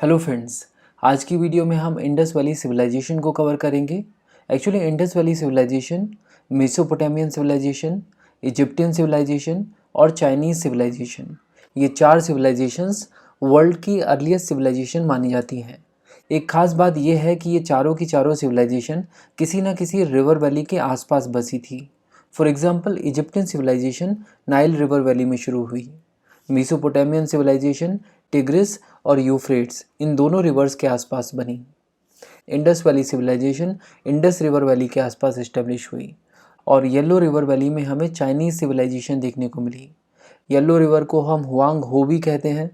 Hello friends, आज की video में हम इंडस वैली सिविलाइजेशन को कवर करेंगे। Actually Indus valley civilisation, Mesopotamian civilisation, Egyptian civilisation और चाइनीज़ सिविलाइजेशन, ये चार सिविलाइजेशंस वर्ल्ड की अर्लीस्ट सिविलाइजेशन मानी जाती हैं। एक खास बात यह है कि ये चारों की चारों सिविलाइजेशन किसी न किसी रिवर वैली के आसपास बसी थी। For example Egyptian civilisation Nile river valley में शुरू हुई। मेसोपोटामियन सिविलाइजेशन टिग्रिस और यूफ्रेट्स इन दोनों रिवर्स के आसपास बनी। Indus valley civilisation Indus river valley के आसपास इस्टेब्लिश हुई और येलो रिवर वैली में हमें चाइनीज़ सिविलाइजेशन देखने को मिली। येलो रिवर को हम हुआंग हो भी कहते हैं,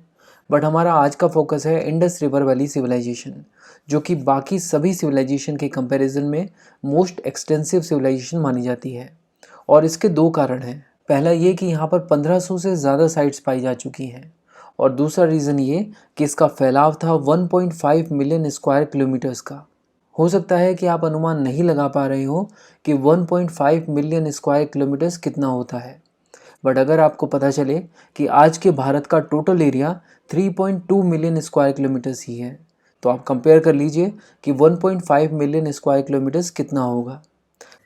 बट हमारा आज का फोकस है इंडस रिवर वैली सिविलाइजेशन, जो कि बाकी सभी सिविलाइजेशन के कंपैरिजन में मोस्ट एक्सटेंसिव सिविलाइजेशन मानी जाती है। और इसके दो कारण हैं। पहला ये कि यहाँ पर 1500 से ज़्यादा साइट्स पाई जा चुकी हैं और दूसरा रीज़न ये कि इसका फैलाव था 1.5 मिलियन स्क्वायर किलोमीटर्स का। हो सकता है कि आप अनुमान नहीं लगा पा रहे हो कि 1.5 मिलियन स्क्वायर किलोमीटर्स कितना होता है, बट अगर आपको पता चले कि आज के भारत का total area 3.2 million square kilometres ही है, तो आप कंपेयर कर लीजिए कि 1.5 मिलियन स्क्वायर किलोमीटर्स कितना होगा।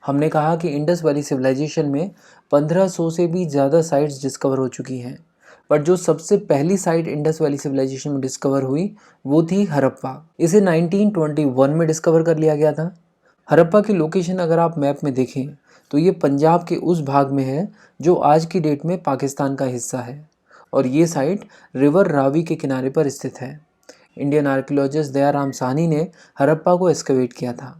हमने कहा कि इंडस वैली सिविलाइजेशन में 1500 से भी ज़्यादा साइट्स डिस्कवर हो चुकी हैं, बट जो सबसे पहली साइट इंडस वैली सिविलाइजेशन में डिस्कवर हुई वो थी हड़प्पा। इसे 1921 में डिस्कवर कर लिया गया था। हड़प्पा की लोकेशन अगर आप मैप में देखें तो ये पंजाब के उस भाग में है जो आज की डेट में पाकिस्तान का हिस्सा है और ये साइट रिवर रावी के किनारे पर स्थित है। इंडियन आर्कियोलॉजिस्ट दयाराम साहनी ने हड़प्पा को एक्सकवेट किया था।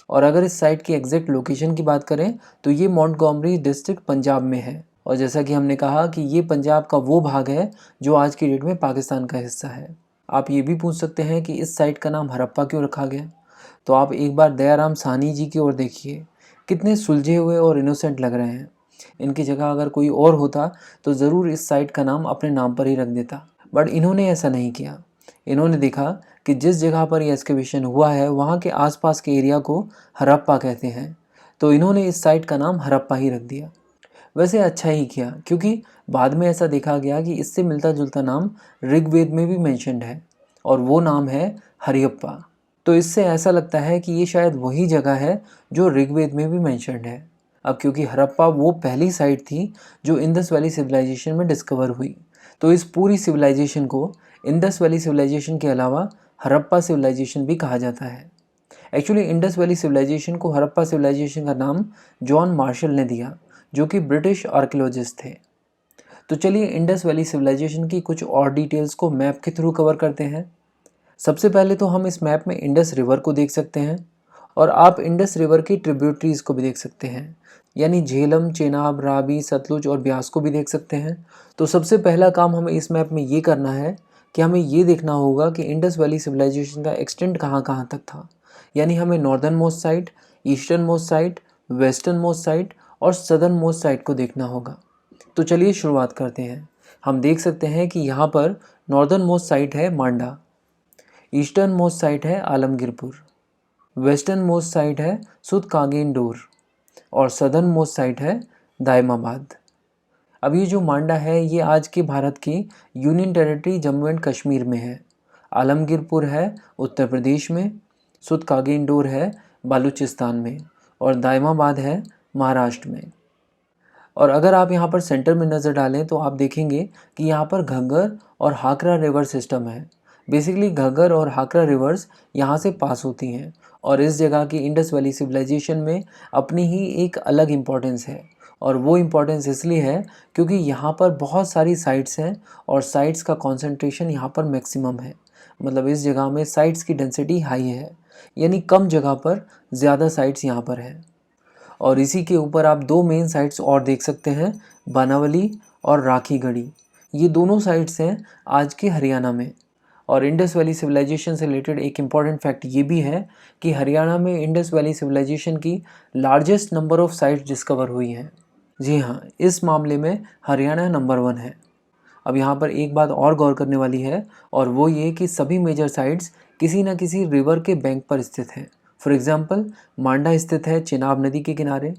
और अगर इस साइट की एग्जैक्ट लोकेशन की बात करें तो ये मॉन्टगोमरी डिस्ट्रिक्ट पंजाब में है और जैसा कि हमने कहा कि ये पंजाब का वो भाग है जो आज की डेट में पाकिस्तान का हिस्सा है। आप ये भी पूछ सकते हैं कि इस साइट का नाम हड़प्पा क्यों रखा गया, तो आप एक बार दयाराम साहनी जी की ओर देखिए, कितने सुलझे हुए और इनोसेंट लग रहे हैं। इनकी जगह अगर कोई और होता तो ज़रूर इस साइट का नाम अपने नाम पर ही रख देता, बट इन्होंने ऐसा नहीं किया। इन्होंने देखा कि जिस जगह पर यह एक्सकवेशन हुआ है वहाँ के आसपास के एरिया को हड़प्पा कहते हैं, तो इन्होंने इस साइट का नाम हड़प्पा ही रख दिया। वैसे अच्छा ही किया, क्योंकि बाद में ऐसा देखा गया कि इससे मिलता जुलता नाम ऋग्वेद में भी मेंशन्ड है और वो नाम है हरियप्पा। तो इससे ऐसा लगता है कि ये शायद वही जगह है जो ऋग्वेद में भी मेंशन्ड है। अब क्योंकि हड़प्पा वो पहली साइट थी जो इंडस वैली सिविलाइजेशन में डिस्कवर हुई, तो इस पूरी सिविलाइजेशन को इंडस वैली सिविलाइजेशन के अलावा हड़प्पा सिविलाइजेशन भी कहा जाता है। एक्चुअली इंडस वैली सिविलाइजेशन को हड़प्पा सिविलाइजेशन का नाम जॉन मार्शल ने दिया, जो कि ब्रिटिश आर्कियोलॉजिस्ट थे। तो चलिए इंडस वैली सिविलाइजेशन की कुछ और डिटेल्स को मैप के थ्रू कवर करते हैं। सबसे पहले तो हम इस मैप में इंडस रिवर को देख सकते हैं और आप इंडस रिवर की ट्रिब्यूटरीज को भी देख सकते हैं, यानी झेलम, चेनाब, रावी, सतलुज और ब्यास को भी देख सकते हैं। तो सबसे पहला काम हमें इस मैप में ये करना है कि हमें ये देखना होगा कि इंडस वैली सिविलाइजेशन का एक्सटेंट कहाँ कहाँ तक था। यानी हमें northern most side, eastern most side, western most side और सदर्न मोस्ट साइड को देखना होगा। तो चलिए शुरुआत करते हैं। हम देख सकते हैं कि यहाँ पर नॉर्दर्न मोस्ट साइट है मांडा, ईस्टर्न मोस्ट साइट है आलमगीरपुर, वेस्टर्न मोस्ट साइट है सुतकागेनडोर और सदर्न मोस्ट साइट है दायमाबाद। अब ये जो मांडा है ये आज के भारत की union territory Jammu and Kashmir में है। आलमगीरपुर है उत्तर प्रदेश में, सुतकागेनडोर है बालूचिस्तान में और दायमाबाद है महाराष्ट्र में। और अगर आप यहाँ पर सेंटर में नज़र डालें तो आप देखेंगे कि यहाँ पर घग्गर और हाकरा रिवर सिस्टम है। बेसिकली घग्गर और हाकरा रिवर्स यहाँ से पास होती हैं और इस जगह की इंडस वैली सिविलाइजेशन में अपनी ही एक अलग इम्पोर्टेंस है। और वो इम्पोर्टेंस इसलिए है क्योंकि यहाँ पर बहुत सारी साइट्स हैं और साइट्स का कॉन्सेंट्रेशन यहाँ पर मैक्सिमम है। मतलब इस जगह में साइट्स की डेंसिटी हाई है, यानी कम जगह पर ज़्यादा साइट्स यहाँ पर है। और इसी के ऊपर आप दो मेन साइट्स और देख सकते हैं, बनावली और राखीगढ़ी। ये दोनों साइट्स हैं आज के हरियाणा में। और इंडस वैली सिविलाइजेशन से रिलेटेड एक इम्पॉर्टेंट फैक्ट ये भी है कि हरियाणा में इंडस वैली सिविलाइजेशन की largest number of sites discover हुई हैं। जी हाँ, इस मामले में हरियाणा नंबर 1 है। अब यहाँ पर एक बात और गौर करने वाली है और वो ये कि सभी मेजर साइट्स किसी न किसी रिवर के बैंक पर स्थित हैं। फॉर एग्जांपल मांडा स्थित है चेनाब नदी के किनारे,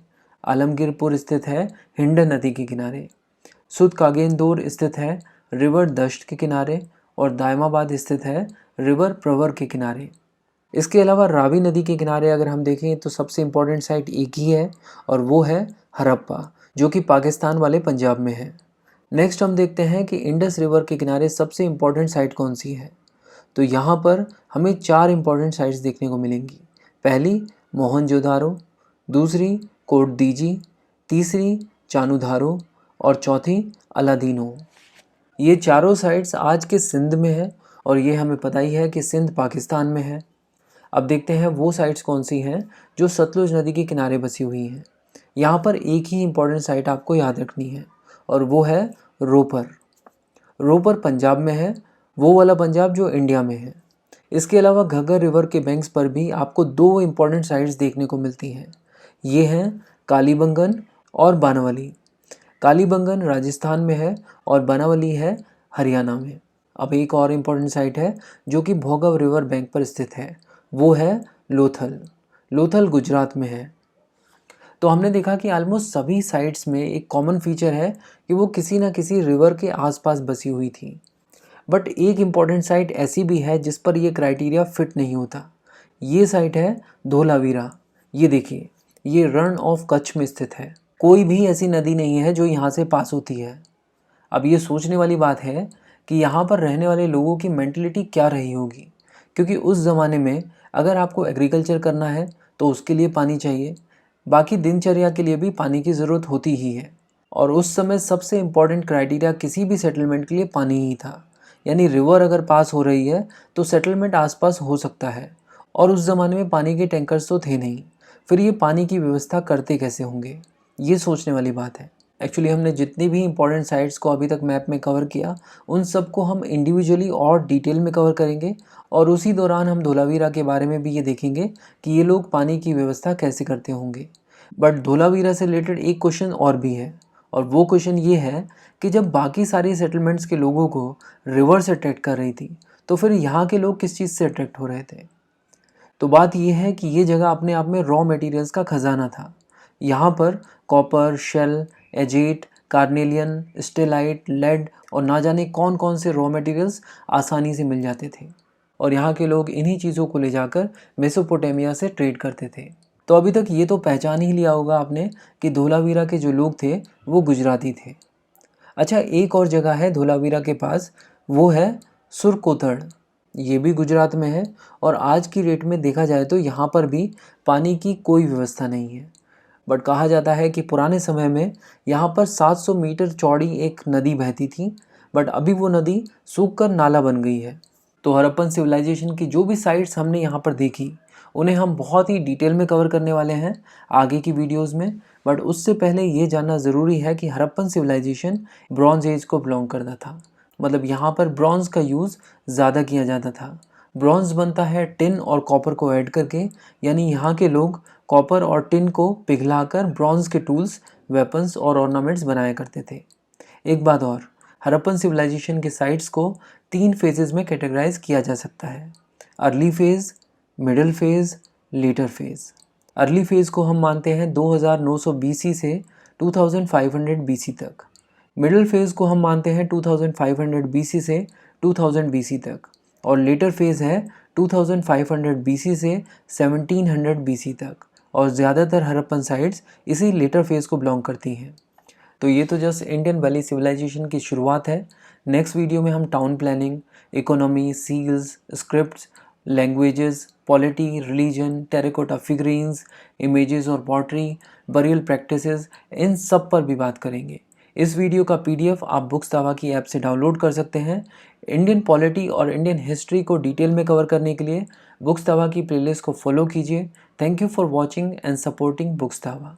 आलमगीरपुर स्थित है हिंडन नदी के किनारे, सुतकागेनदोर स्थित है रिवर दश्त के किनारे और दायमाबाद स्थित है रिवर प्रवर के किनारे। इसके अलावा रावी नदी के किनारे अगर हम देखें तो सबसे इम्पोर्टेंट साइट एक ही है और वो है हड़प्पा, जो कि पाकिस्तान वाले पंजाब में है। नेक्स्ट हम देखते हैं कि इंडस रिवर के किनारे सबसे इम्पोर्टेंट साइट कौन सी है। तो यहाँ पर हमें 4 इम्पोर्टेंट साइट्स देखने को मिलेंगी। पहली मोहनजोदारो, दूसरी कोटदीजी, तीसरी चानुधारो और चौथी अलादीनो। ये चारों साइट्स आज के सिंध में है और ये हमें पता ही है कि सिंध पाकिस्तान में है। अब देखते हैं वो साइट्स कौन सी हैं जो सतलुज नदी के किनारे बसी हुई हैं। यहाँ पर एक ही इम्पॉर्टेंट साइट आपको याद रखनी है और वो है रोपर। रोपर पंजाब में है, वो वाला पंजाब जो इंडिया में है। इसके अलावा घग्गर रिवर के बैंक्स पर भी आपको 2 इम्पॉर्टेंट साइट्स देखने को मिलती हैं। ये हैं कालीबंगन और बानावली। कालीबंगन राजस्थान में है और बानावली है हरियाणा में। अब एक और इम्पॉर्टेंट साइट है जो कि भोगव रिवर बैंक पर स्थित है, वो है लोथल। लोथल गुजरात में है। तो हमने देखा कि ऑलमोस्ट सभी साइट्स में एक कॉमन फीचर है कि वो किसी ना किसी रिवर के आसपास बसी हुई थी। बट एक इम्पॉर्टेंट साइट ऐसी भी है जिस पर ये क्राइटेरिया फिट नहीं होता। ये साइट है धोलावीरा। ये देखिए, ये रण ऑफ कच्छ में स्थित है। कोई भी ऐसी नदी नहीं है जो यहाँ से पास होती है। अब ये सोचने वाली बात है कि यहाँ पर रहने वाले लोगों की मेंटलिटी क्या रही होगी, क्योंकि उस ज़माने में अगर आपको एग्रीकल्चर करना है तो उसके लिए पानी चाहिए, बाकी दिनचर्या के लिए भी पानी की ज़रूरत होती ही है। और उस समय सबसे इम्पॉर्टेंट क्राइटेरिया किसी भी सेटलमेंट के लिए पानी ही था। यानी रिवर अगर पास हो रही है तो सेटलमेंट आसपास हो सकता है, और उस ज़माने में पानी के टैंकर्स तो थे नहीं। फिर ये पानी की व्यवस्था करते कैसे होंगे, ये सोचने वाली बात है। एक्चुअली हमने जितनी भी इंपॉर्टेंट साइट्स को अभी तक मैप में कवर किया, उन सब को हम इंडिविजुअली और डिटेल में कवर करेंगे, और उसी दौरान हम धोलावीरा के बारे में भी ये देखेंगे कि ये लोग पानी की व्यवस्था कैसे करते होंगे। बट धोलावीरा से रिलेटेड एक क्वेश्चन और भी है, और वो क्वेश्चन ये है कि जब बाकी सारी सेटलमेंट्स के लोगों को रिवर से अट्रैक्ट कर रही थी, तो फिर यहाँ के लोग किस चीज़ से अट्रैक्ट हो रहे थे। तो बात यह है कि ये जगह अपने आप में रॉ मटेरियल्स का खजाना था। यहाँ पर copper, shale, agate, carnelian, steatite, lead और ना जाने कौन कौन से रॉ मटेरियल्स आसानी से मिल जाते थे, और यहाँ के लोग इन्हीं चीज़ों को ले जाकर मेसोपोटामिया से ट्रेड करते थे। तो अभी तक ये तो पहचान ही लिया होगा आपने कि धोलावीरा के जो लोग थे वो गुजराती थे। अच्छा, एक और जगह है धोलावीरा के पास, वो है सुरकोतड़। ये भी गुजरात में है, और आज की डेट में देखा जाए तो यहाँ पर भी पानी की कोई व्यवस्था नहीं है। बट कहा जाता है कि पुराने समय में यहाँ पर 700 मीटर चौड़ी एक नदी बहती थी, बट अभी वो नदी सूखकर नाला बन गई है। तो हड़प्पन सिविलाइजेशन की जो भी साइट्स हमने यहाँ पर देखी, उन्हें हम बहुत ही डिटेल में कवर करने वाले हैं आगे की वीडियोस में। बट उससे पहले ये जानना ज़रूरी है कि हड़प्पन सिविलाइजेशन ब्रॉन्ज एज को बिलोंग करता था। मतलब यहाँ पर ब्रॉन्ज का यूज़ ज़्यादा किया जाता था। ब्रॉन्ज बनता है टिन और कॉपर को ऐड करके, यानी यहाँ के लोग कॉपर और टिन को पिघलाकर ब्रॉन्ज के टूल्स, वेपन्स और ऑर्नामेंट्स बनाया करते थे। एक बात और, हड़प्पन सिविलाइजेशन के साइट्स को 3 फेजेस में कैटेगराइज किया जा सकता है: early phase, middle phase, later phase. Early phase को हम मानते हैं 2900 BC से 2500 BC तक। मिडिल फेज़ को हम मानते हैं 2500 BC से 2000 BC तक, और लेटर फेज़ है 2500 BC से 1700 BC तक, और ज़्यादातर हड़प्पन साइट्स इसी लेटर फेज़ को बिलोंग करती हैं। तो ये तो जस्ट इंडियन वैली सिविलाइजेशन की शुरुआत है। नेक्स्ट वीडियो में हम town planning, economy, seals, scripts, languages, polity, religion, terracotta figurines, images और पॉटरी, बरियल प्रैक्टिसेस, इन सब पर भी बात करेंगे। इस वीडियो का PDF आप बुक्स दावा की ऐप से डाउनलोड कर सकते हैं। इंडियन पॉलिटी और इंडियन हिस्ट्री को डिटेल में कवर करने के लिए बुक्स दावा की प्लेलिस्ट को फॉलो कीजिए। Thank you for watching and supporting books दावा।